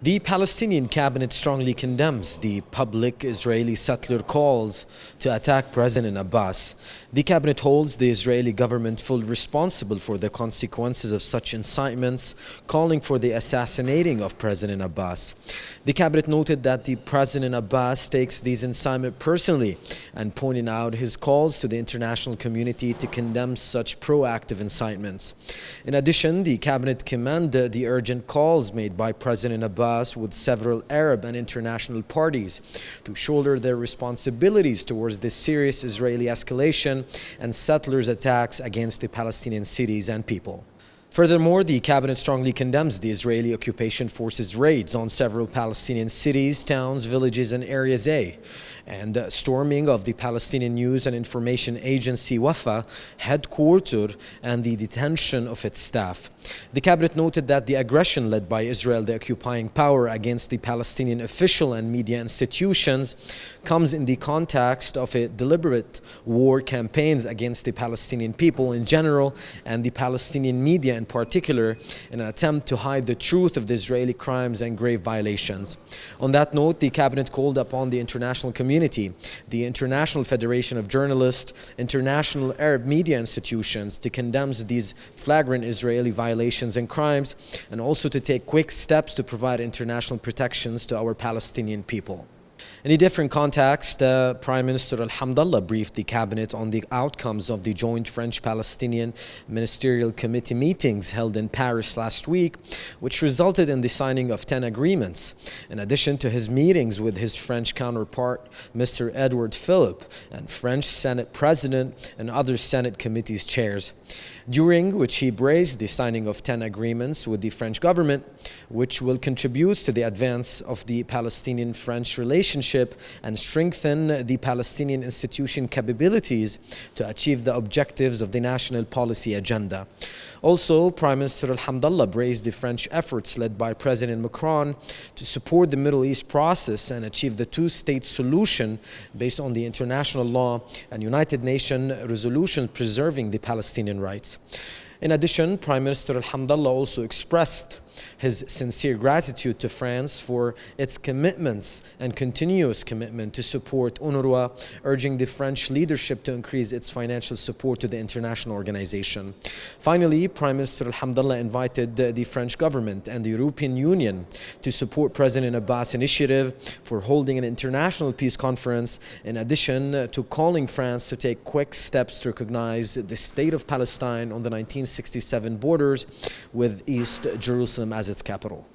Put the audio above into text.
The Palestinian cabinet strongly condemns the public Israeli settler calls to attack President Abbas. The cabinet holds the Israeli government fully responsible for the consequences of such incitements, calling for the assassinating of President Abbas. The cabinet noted that the President Abbas takes these incitements personally and pointed out his calls to the international community to condemn such proactive incitements. In addition, the cabinet commended the urgent calls made by President Abbas with several Arab and international parties to shoulder their responsibilities towards this serious Israeli escalation and settlers' attacks against the Palestinian cities and people. Furthermore, the cabinet strongly condemns the Israeli occupation forces' raids on several Palestinian cities, towns, villages, and Areas A, and storming of the Palestinian News and Information Agency Wafa headquarters and the detention of its staff. The cabinet noted that the aggression led by Israel, the occupying power, against the Palestinian official and media institutions comes in the context of a deliberate war campaigns against the Palestinian people in general and the Palestinian media in particular, in an attempt to hide the truth of the Israeli crimes and grave violations. On that note, the cabinet called upon the international community, the International Federation of Journalists, international Arab media institutions to condemn these flagrant Israeli violations and crimes, and also to take quick steps to provide international protections to our Palestinian people. In a different context, Prime Minister Al-Hamdallah briefed the cabinet on the outcomes of the joint French-Palestinian Ministerial Committee meetings held in Paris last week, which resulted in the signing of 10 agreements, in addition to his meetings with his French counterpart, Mr. Edouard Philippe, and French Senate President and other Senate committees chairs, during which he praised the signing of 10 agreements with the French government, which will contribute to the advance of the Palestinian-French relationship and strengthen the Palestinian institution capabilities to achieve the objectives of the national policy agenda. Also, Prime Minister Al-Hamdallah praised the French efforts led by President Macron to support the Middle East process and achieve the two-state solution based on the international law and United Nations resolutions preserving the Palestinian rights. In addition, Prime Minister Al-Hamdallah also expressed his sincere gratitude to France for its commitments and continuous commitment to support UNRWA, urging the French leadership to increase its financial support to the international organization. Finally, Prime Minister Al-Hamdallah invited the French government and the European Union to support President Abbas' initiative for holding an international peace conference, in addition to calling France to take quick steps to recognize the state of Palestine on the 1967 borders with East Jerusalem as its capital.